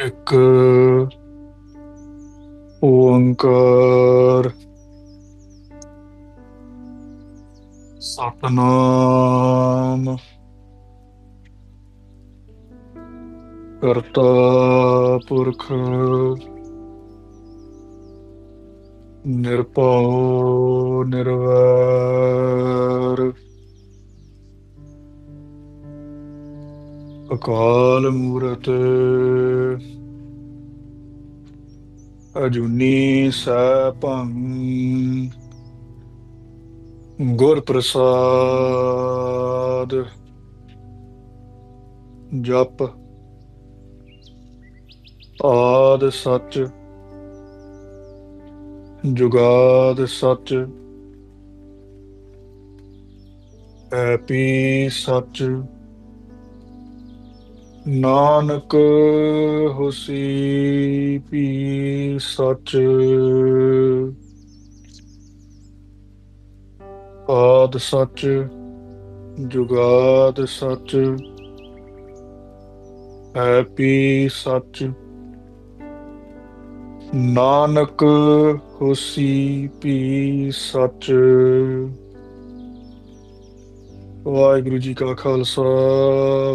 एक ओंकार सतनाम करता पुरख निरपौ निर्वैर अकाल मूरत अजूनी सैभं गुर प्रसाद जप आद सच जुगाद सच हैपी सच नानक होसी पी सच आद सच जुगाद सच हैपी सच नानक होसी पी सच। वाहिगुरु जी का खालसा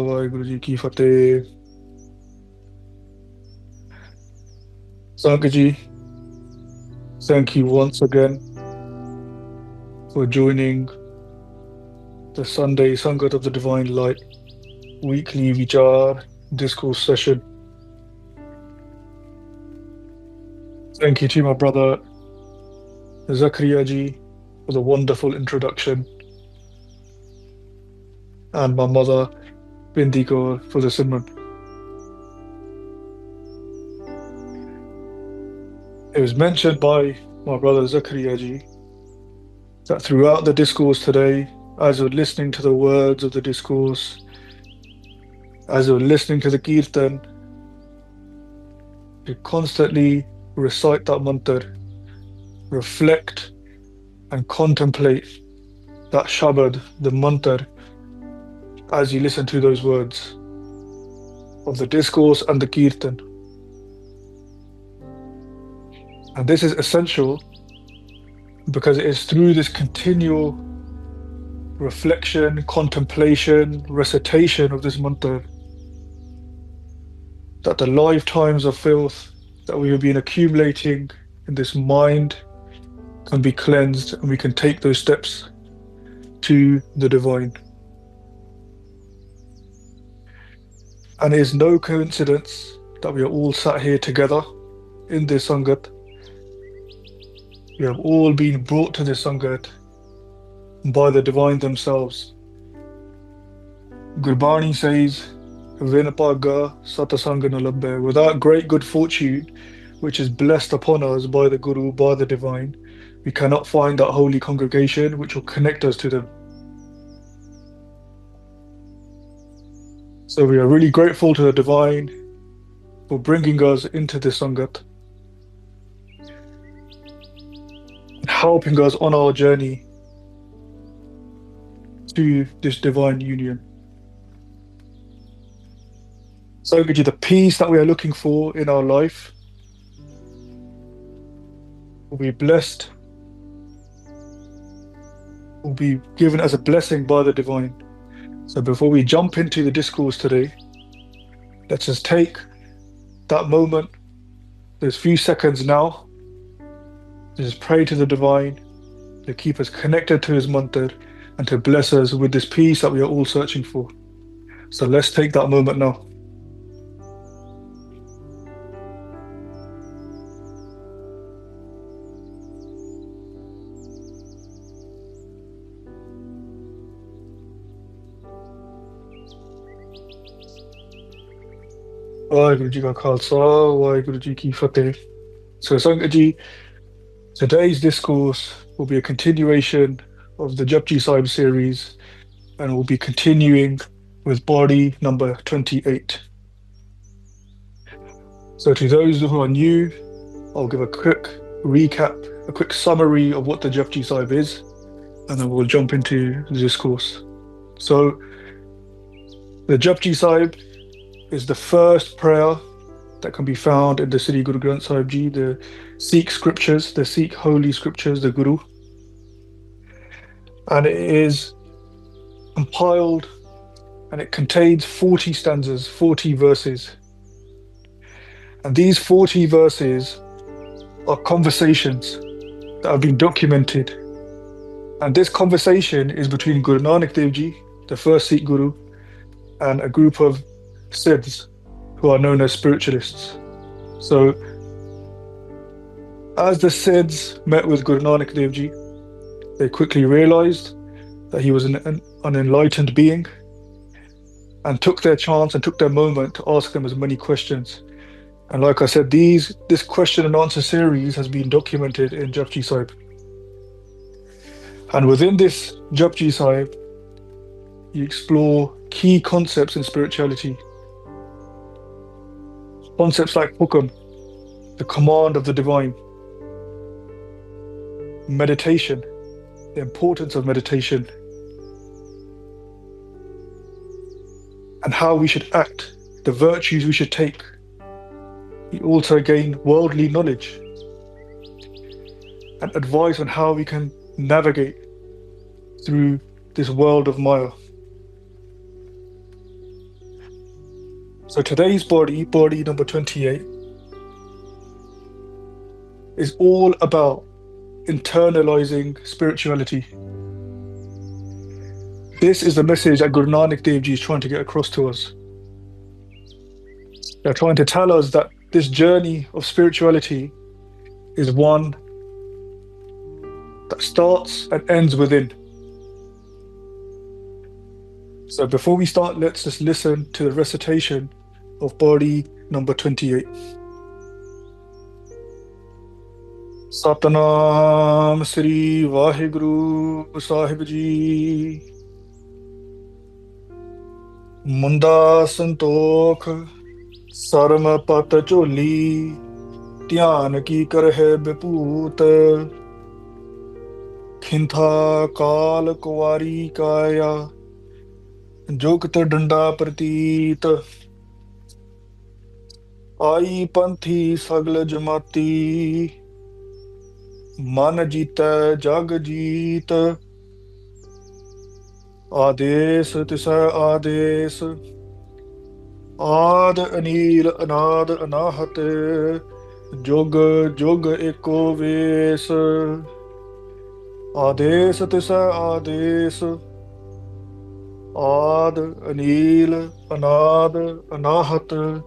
वाहिगुरु जी की फतेह। Sankaji, thank you once again for joining the Sunday Sangat of the Divine Light weekly Vichar discourse session. Thank you to my brother Zakaria ji for the wonderful introduction, and my mother Bindi Kaur for the Simran. It was mentioned by my brother Zakaria ji that throughout the discourse today, as we're listening to the words of the discourse, as we're listening to the kirtan, to constantly recite that mantra, reflect and contemplate that shabad, the mantra, as you listen to those words of the discourse and the kirtan. And this is essential because it is through this continual reflection, contemplation, recitation of this mantra that the lifetimes of filth that we have been accumulating in this mind can be cleansed, and we can take those steps to the divine. And it is no coincidence that we are all sat here together in this Sangat. We have all been brought to this Sangat by the divine themselves. Gurbani says, Vinapaga satasanga na labbe. Without great good fortune, which is blessed upon us by the Guru, by the divine, we cannot find that holy congregation which will connect us to them. So we are really grateful to the divine for bringing us into this Sangat, helping us on our journey to this divine union. So, the peace that we are looking for in our life will be blessed, will be given as a blessing by the divine. So before we jump into the discourse today, let's just take that moment, those few seconds now, to just pray to the divine to keep us connected to his mantra and to bless us with this peace that we are all searching for. So let's take that moment now. Vaheguru Ji Ka Khalsa, Vaheguru Ji Ki Fateh. So Sangat Ji, today's discourse will be a continuation of the Japji Sahib series, and we'll be continuing with body number 28. So to those who are new, I'll give a quick recap, a quick summary of what the Japji Sahib is, and then we'll jump into the discourse. So the Japji Sahib is the first prayer that can be found in the Sri Guru Granth Sahib Ji, the Sikh scriptures, the Sikh holy scriptures, the Guru. And it is compiled and it contains 40 stanzas, 40 verses. And these 40 verses are conversations that have been documented. And this conversation is between Guru Nanak Dev Ji, the first Sikh Guru, and a group of Siddhs who are known as spiritualists. So, as the Siddhs met with Guru Nanak Dev Ji, they quickly realized that he was an enlightened being and took their chance and took their moment to ask them as many questions. And like I said, this question and answer series has been documented in Japji Sahib. And within this Japji Sahib, you explore key concepts in spirituality. Concepts like hukam, the command of the divine, meditation, the importance of meditation, and how we should act, the virtues we should take. We also gain worldly knowledge and advice on how we can navigate through this world of Maya. So today's body number 28, is all about internalizing spirituality. This is the message that Guru Nanak Dev Ji is trying to get across to us. They're trying to tell us that this journey of spirituality is one that starts and ends within. So before we start, let's just listen to the recitation of body number 28. Satnam Sri Vaheguru Sahib Ji. Munda Santokh Sarma Pata Choli Dhyan ki karhe biput Khintha Kal Kuwari Kaya Jogta Danda Pratit Ai Panthi Sagla Jamati Man Jita Jag Jeet Ades Tisa Ades Ad Anil Anad Anahat Jog Jog Eko Ves Ades Tisa Ades Ad Anil Anad Anahat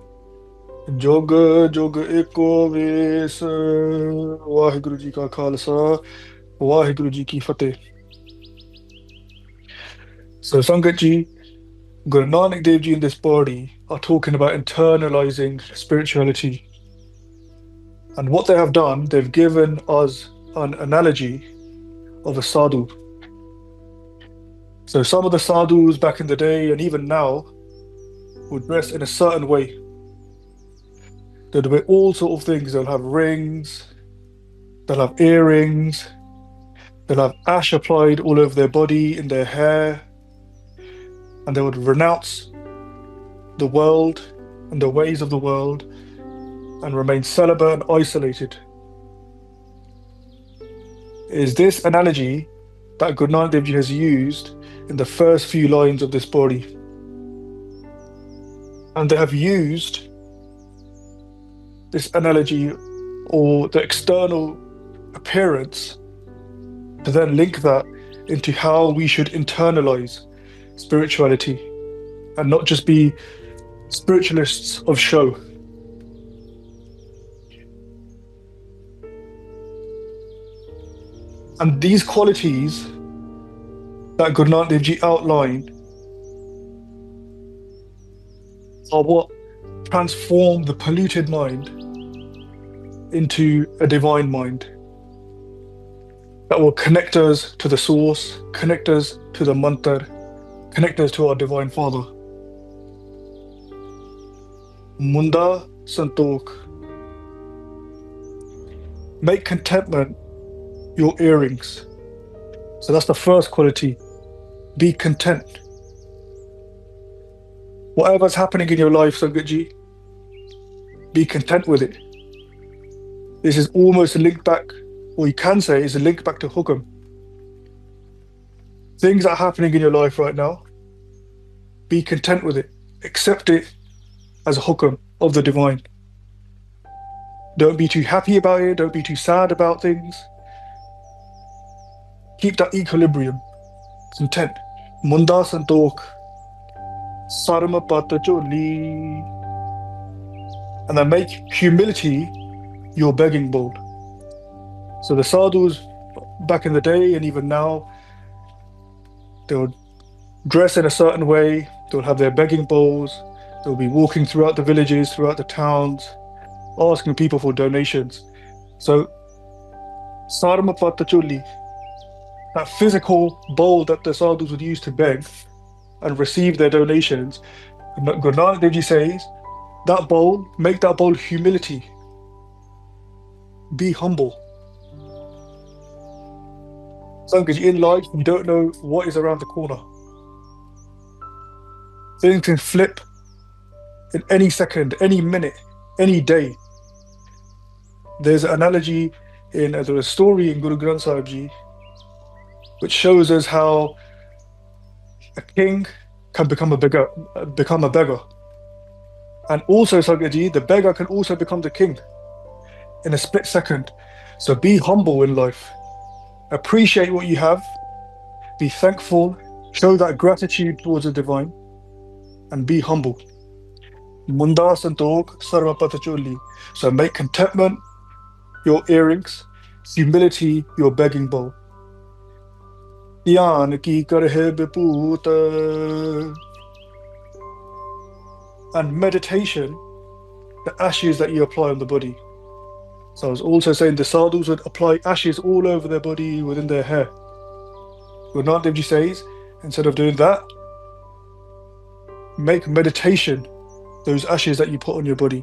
Jog Jog Eko Ves. Vaheguru Ji Ka Khalsa, Vaheguru Ji Ki Fateh. So Sangat Ji, Guru Nanak Dev Ji in this body are talking about internalizing spirituality. And what they have done, they've given us an analogy of a sadhu. So some of the sadhus back in the day and even now would dress in a certain way. They'd wear all sort of things. They'll have rings, they'll have earrings, they'll have ash applied all over their body, in their hair, and they would renounce the world and the ways of the world and remain celibate and isolated. Is this analogy that Guru Nanak Dev Ji has used in the first few lines of this body? And they have used this analogy or the external appearance to then link that into how we should internalize spirituality and not just be spiritualists of show. And these qualities that Guru Nanak Dev Ji outlined are what transform the polluted mind into a divine mind that will connect us to the source, connect us to the mantra, connect us to our Divine Father. Munda Santokh. Make contentment your earrings. So that's the first quality. Be content. Whatever's happening in your life, Sangat Ji, Be content with it. This is almost a link back, or you can say is a link back to hukam. Things that are happening in your life right now, be content with it. Accept it as a hukam of the divine. Don't be too happy about it. Don't be too sad about things. Keep that equilibrium. Content. Munda santok. Sarma pata choli. And then make humility your begging bowl. So the sadhus back in the day and even now, they'll dress in a certain way. They'll have their begging bowls. They'll be walking throughout the villages, throughout the towns, asking people for donations. So sarma pata choli, that physical bowl that the sadhus would use to beg and receive their donations, Guru Nanak Dev Ji says, that bowl, make that bowl humility. Be humble. Sankaji, in life, you don't know what is around the corner. Things can flip in any second, any minute, any day. There's an analogy there's a story in Guru Granth Sahib Ji which shows us how a king can become a beggar, and also Sankaji, the beggar can also become the king in a split second. So be humble in life. Appreciate what you have. Be thankful. Show that gratitude towards the divine, and be humble. Munda santok sarva patacholi. So make contentment your earrings, humility your begging bowl. Dhyan ki karhe viputa. And meditation, the ashes that you apply on the body. So I was also saying the sadhus would apply ashes all over their body, within their hair. Guru Nanak Dev Ji says, instead of doing that, make meditation those ashes that you put on your body.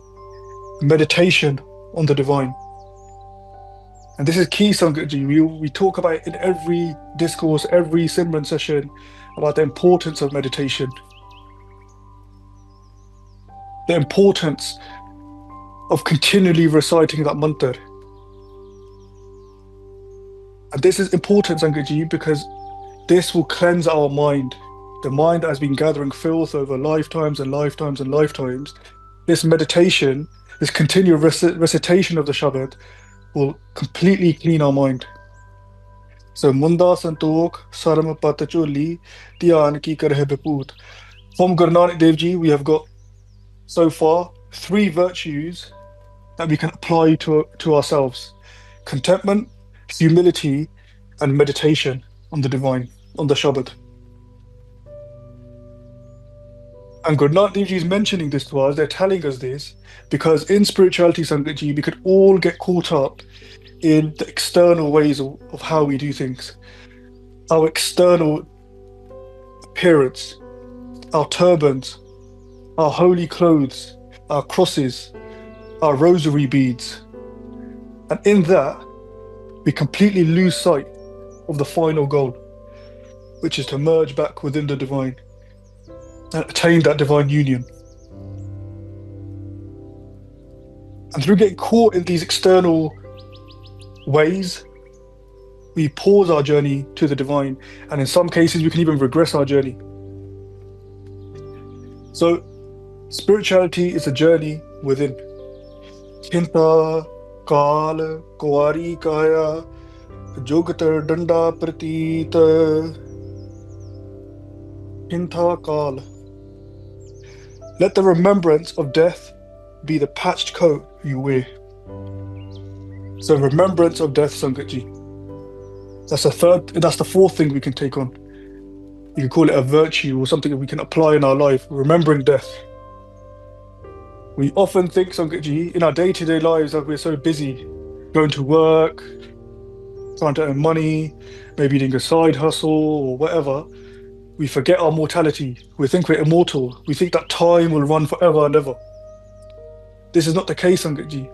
Meditation on the divine. And this is key, Sankaji. We talk about it in every discourse, every Simran session, about the importance of meditation. The importance of continually reciting that mantra. And this is important, Sankaji, because this will cleanse our mind. The mind that has been gathering filth over lifetimes and lifetimes and lifetimes. This meditation, this continual recitation of the Shabad will completely clean our mind. So, Munda santok sarma patacholi dhyan ki karhe viput. From Guru Nanak Dev Ji, we have got so far 3 virtues that we can apply to ourselves: contentment, humility, and meditation on the divine, on the Shabad. And Guru Nanak Dev Ji is mentioning this to us, they're telling us this, because in spirituality, Sankaji, we could all get caught up in the external ways of how we do things. Our external appearance, our turbans, our holy clothes, our crosses, our rosary beads. And in that, we completely lose sight of the final goal, which is to merge back within the divine and attain that divine union. And through getting caught in these external ways, we pause our journey to the divine, and in some cases we can even regress our journey. So spirituality is a journey within. Chinta kala kuari kaya jogatar danda pratita. Chinta kala. Let the remembrance of death be the patched coat you wear. So remembrance of death, Sankaji. That's the 4th thing we can take on. You can call it a virtue or something that we can apply in our life, remembering death. We often think, Sankaji, in our day-to-day lives that we're so busy, going to work, trying to earn money, maybe doing a side hustle or whatever, we forget our mortality. We think we're immortal. We think that time will run forever and ever. This is not the case, Sankaji.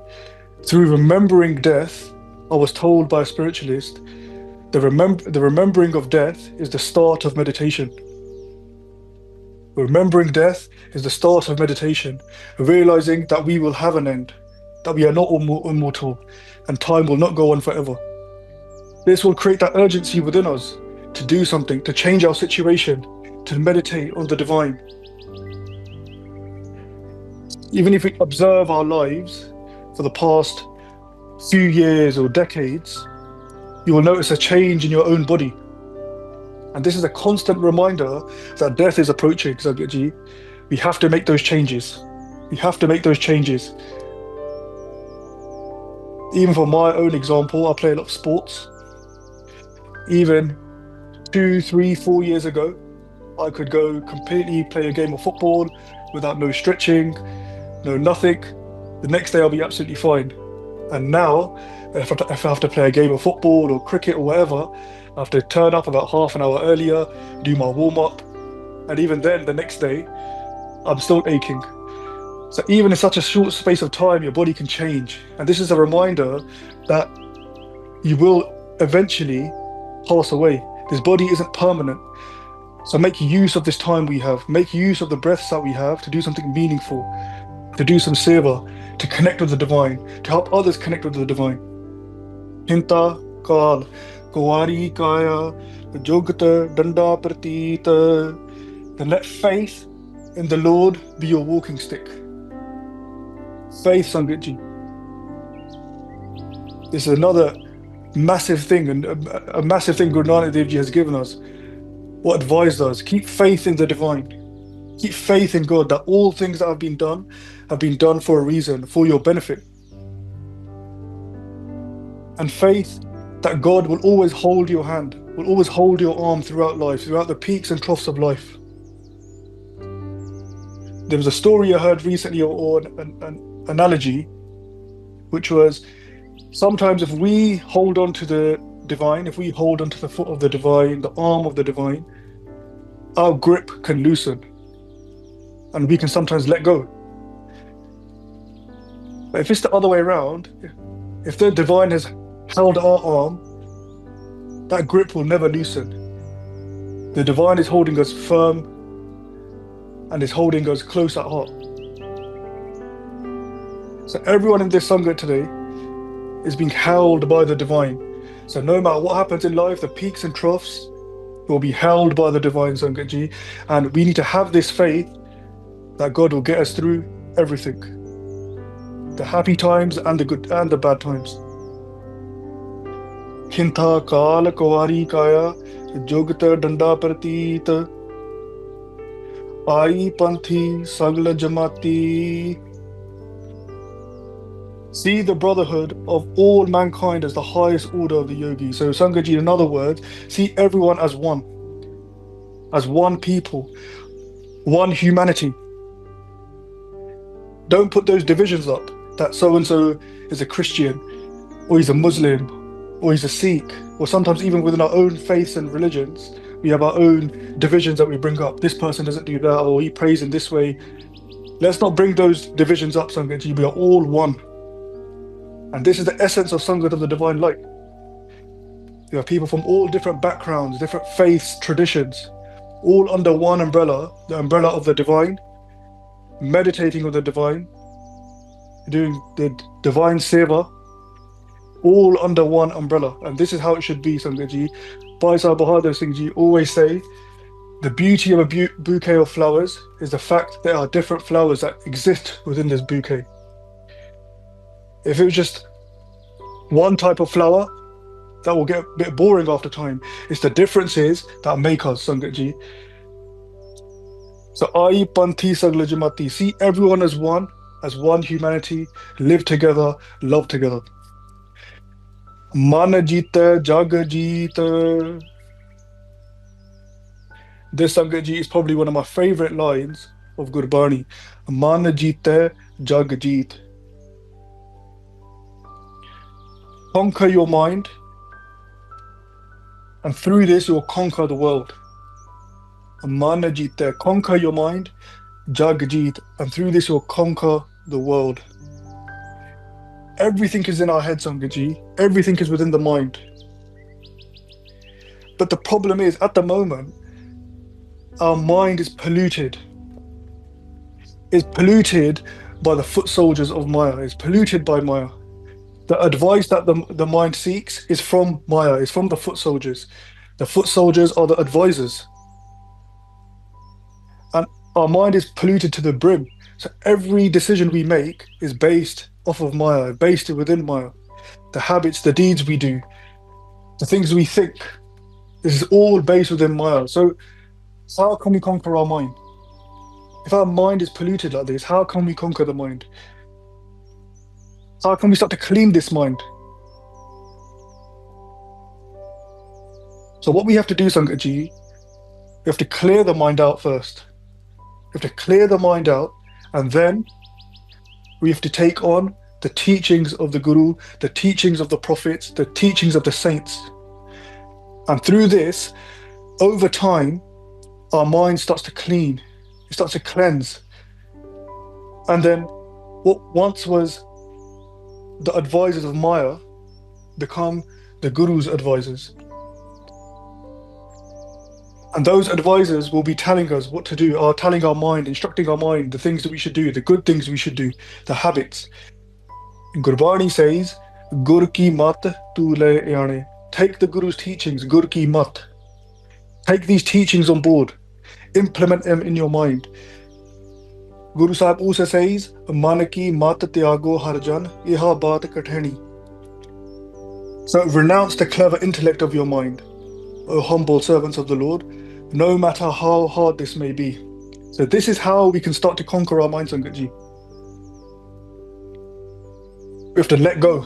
Through remembering death, I was told by a spiritualist, the remembering of death is the start of meditation. Remembering death is the start of meditation, realizing that we will have an end, that we are not immortal, and time will not go on forever. This will create that urgency within us to do something, to change our situation, to meditate on the divine. Even if we observe our lives for the past few years or decades, you will notice a change in your own body. And this is a constant reminder that death is approaching, Zapji. We have to make those changes. We have to make those changes. Even for my own example, I play a lot of sports. Even 2, 3, 4 years ago, I could go completely play a game of football without no stretching, no nothing. The next day I'll be absolutely fine. And now, if I have to play a game of football or cricket or whatever, I have to turn up about half an hour earlier, do my warm-up, and even then, the next day, I'm still aching. So even in such a short space of time, your body can change. And this is a reminder that you will eventually pass away. This body isn't permanent. So make use of this time we have. Make use of the breaths that we have to do something meaningful, to do some seva, to connect with the divine, to help others connect with the divine. Hinta kal, kuwari kaya, jogata danda pratita. Then let faith in the Lord be your walking stick. Faith, Sangatji. This is another massive thing, and a massive thing Guru Nanak Dev Ji has given us. What advised us? Keep faith in the divine. Keep faith in God, that all things that have been done for a reason, for your benefit. And faith that God will always hold your hand, will always hold your arm throughout life, throughout the peaks and troughs of life. There was a story I heard recently, or an analogy, which was sometimes if we hold on to the divine, if we hold onto the foot of the divine, the arm of the divine, our grip can loosen and we can sometimes let go. But if it's the other way around, if the divine has held our arm, that grip will never loosen. The divine is holding us firm and is holding us close at heart. So everyone in this Sangha today is being held by the divine. So no matter what happens in life, the peaks and troughs will be held by the divine, Sangatji. And we need to have this faith that God will get us through everything. The happy times and the good and the bad times. Hinta kala kuwari kaya, jogata danda pratita. Ai panthi sagla jamati. See the brotherhood of all mankind as the highest order of the yogi. So Sangaji, in other words, see everyone as one people, one humanity. Don't put those divisions up, that so-and-so is a Christian, or he's a Muslim, or he's a Sikh, or sometimes even within our own faiths and religions, we have our own divisions that we bring up. This person doesn't do that, or he prays in this way. Let's not bring those divisions up, Sangaji. We are all one. And this is the essence of Sangat of the Divine Light. You have people from all different backgrounds, different faiths, traditions, all under one umbrella, the umbrella of the divine, meditating on the divine, doing the divine seva, all under one umbrella. And this is how it should be, Sangatji. Bhai Sahib Bahadur Singh Ji always say, the beauty of a bouquet of flowers is the fact there are different flowers that exist within this bouquet. If it was just one type of flower, that will get a bit boring after time. It's the differences that make us, Sangatji. So, Ai Panthi Sagla Jamati, see everyone as one humanity, live together, love together. Mana Jita, Jaga Jita. This Sangatji is probably one of my favorite lines of Gurbani. Mana Jita, Jaga Jeet. Conquer your mind, and through this you will conquer the world. Mana Jita, conquer your mind, Jagjeet, and through this you will conquer the world. Everything is in our head, Sangaji. Everything is within the mind. But the problem is, at the moment, our mind is polluted is polluted by the foot soldiers of Maya, is polluted by Maya. The advice that the mind seeks is from Maya, is from the foot soldiers. The foot soldiers are the advisors. And our mind is polluted to the brim. So every decision we make is based off of Maya, based within Maya. The habits, the deeds we do, the things we think, this is all based within Maya. So how can we conquer our mind? If our mind is polluted like this, how can we conquer the mind? How can we start to clean this mind? So what we have to do, Sangatji, we have to clear the mind out first. We have to clear the mind out, and then we have to take on the teachings of the Guru, the teachings of the prophets, the teachings of the saints. And through this, over time, our mind starts to clean, it starts to cleanse. And then what once was the advisors of Maya become the Guru's advisors. And those advisors will be telling us what to do, are telling our mind, instructing our mind, the things that we should do, the good things we should do, the habits. Gurbani says, Gur ki mat tu le aane. Take the Guru's teachings, Gur ki mat. Take these teachings on board, implement them in your mind. Guru Sahib also says, Man ki mat tyago harjan, iha baat kathani. So renounce the clever intellect of your mind, O humble servants of the Lord, no matter how hard this may be. So this is how we can start to conquer our mind, Sangatji. We have to let go.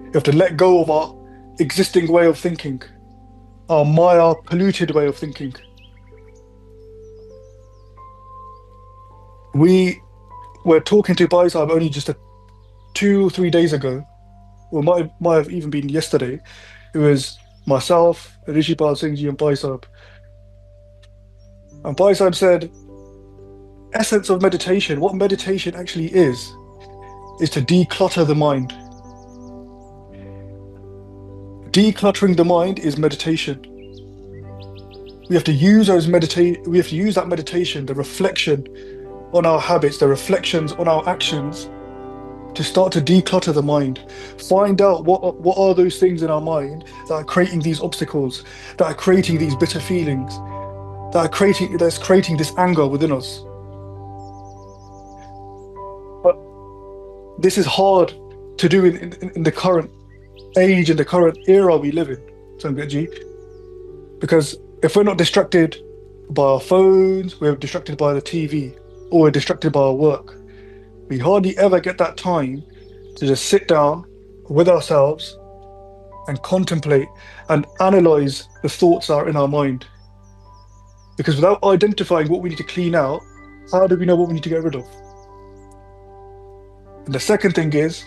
We have to let go of our existing way of thinking, our Maya polluted way of thinking. We were talking to Bhai Sahib only just 2 or 3 days ago, or might have even been yesterday. It was myself, Rishipal Singh Ji, and Bhai Sahib. And Bhai Sahib said, essence of meditation, what meditation actually is to declutter the mind. Decluttering the mind is meditation. We have to use that meditation, the reflection on our habits, the reflections on our actions, to start to declutter the mind. Find out what are those things in our mind that are creating these obstacles, that are creating these bitter feelings, that's creating this anger within us. But this is hard to do in the current age, in the current era we live in, Sangatji, because if we're not distracted by our phones, we're distracted by the TV, or we're distracted by our work, we hardly ever get that time to just sit down with ourselves and contemplate and analyze the thoughts that are in our mind. Because without identifying what we need to clean out, how do we know what we need to get rid of? And the second thing is,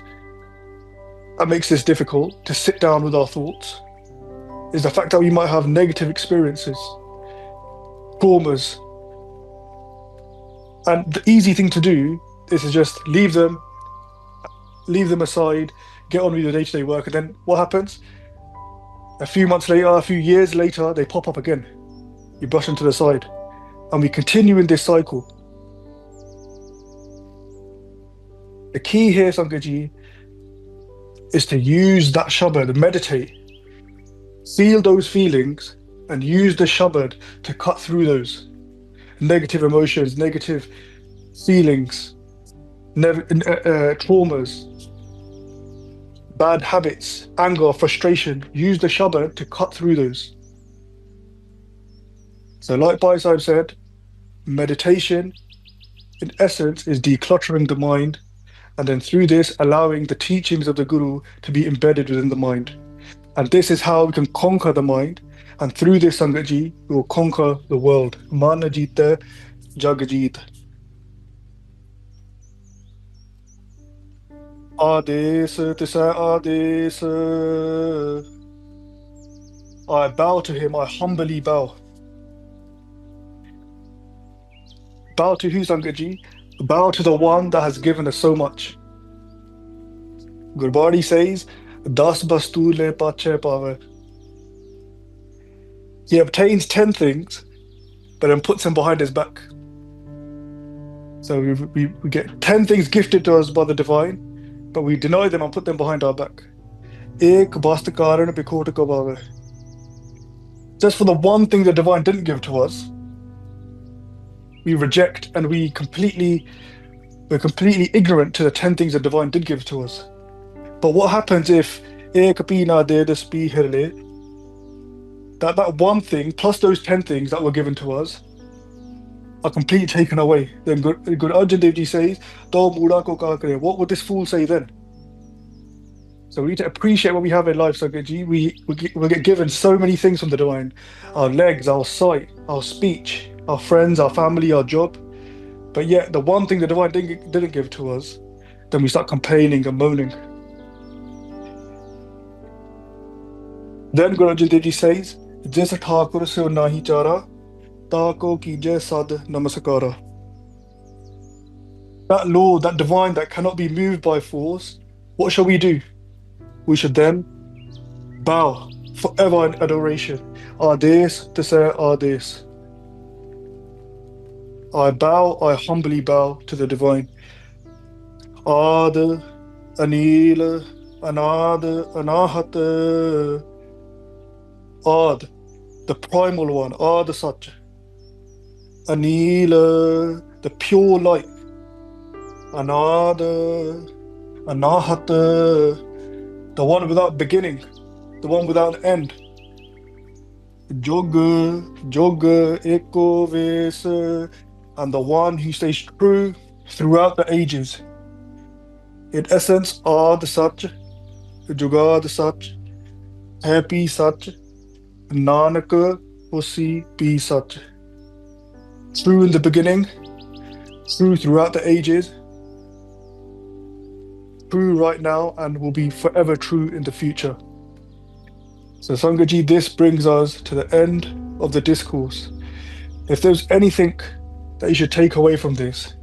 that makes this difficult to sit down with our thoughts, is the fact that we might have negative experiences, traumas. And the easy thing to do is to just leave them aside, get on with your day-to-day work, and then what happens? A few months later, a few years later, they pop up again. You brush them to the side, and we continue in this cycle. The key here, Sangatji, is to use that shabad, meditate, feel those feelings, and use the shabad to cut through those negative emotions, negative feelings, traumas, bad habits, anger, frustration. Use the shabad to cut through those. So like Bhai Sahib said, meditation in essence is decluttering the mind, and then through this allowing the teachings of the Guru to be embedded within the mind. And this is how we can conquer the mind, and through this, Sangatji, we will conquer the world. Mana jeeta, jag jeet. Ades tisa ades. I bow to him, I humbly bow. Bow to who, Sangatji? Bow to the one that has given us so much. Gurbani says, Das bastu le pache pave. He obtains 10 things, but then puts them behind his back. So we get 10 things gifted to us by the divine, but we deny them and put them behind our back. Ek bast karan bikot ko bhave. Just for the one thing the divine didn't give to us, we reject and we're completely ignorant to the 10 things the divine did give to us. But what happens if ek pi na de das pi hirle? That one thing plus those 10 things that were given to us are completely taken away. Then good Arjan Dev Ji says, "Do muda ko ka kare." What would this fool say then? So we need to appreciate what we have in life, Sangatji. We get given so many things from the divine: our legs, our sight, our speech, our friends, our family, our job. But yet, the one thing the divine didn't give to us, then we start complaining and moaning. Then Guru Arjan Dev Ji says, "Jis Thakur se nahi chara, ta ko kije sad namaskara." That Lord, that divine that cannot be moved by force, what shall we do? We should then bow forever in adoration. Ades to say Ades. I bow, I humbly bow to the divine. Ad, Anil, Anad, Anahat, Ad, the primal one, Ad Sat. Anil, the pure light. Anad, Anahat, the one without beginning, the one without an end. Jog, Jog, Eko, Ves, and the one who stays true throughout the ages. In essence, Ad Sach, Jugad Sach, Happy Sach, Nanak, Husi, Be Sach. True in the beginning, true throughout the ages, true right now, and will be forever true in the future. So Sangaji, this brings us to the end of the discourse. If there's anything that you should take away from this,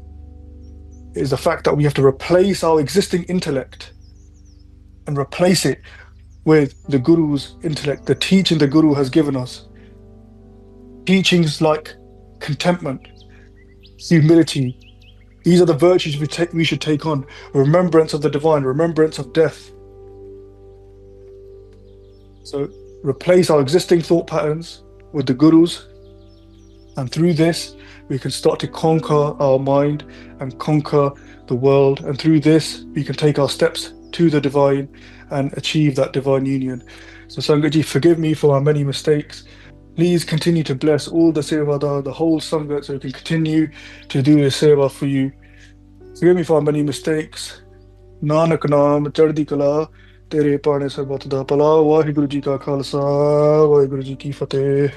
it is the fact that we have to replace our existing intellect and replace it with the Guru's intellect, the teaching the Guru has given us. Teachings like contentment, humility. These are the virtues we should take on. Remembrance of the divine, remembrance of death. So replace our existing thought patterns with the Guru's, and through this, we can start to conquer our mind and conquer the world. And through this, we can take our steps to the divine and achieve that divine union. So Sangaji, forgive me for our many mistakes. Please continue to bless all the Sevadar, the whole Sangha, so we can continue to do the Seva for you. Forgive me for our many mistakes. Nanak Naam, Chardi Kala, Tere Pane Sarbat Da Pala, Vaheguru Ji Ka Khalsa, Vaheguru Ji Ki Fateh.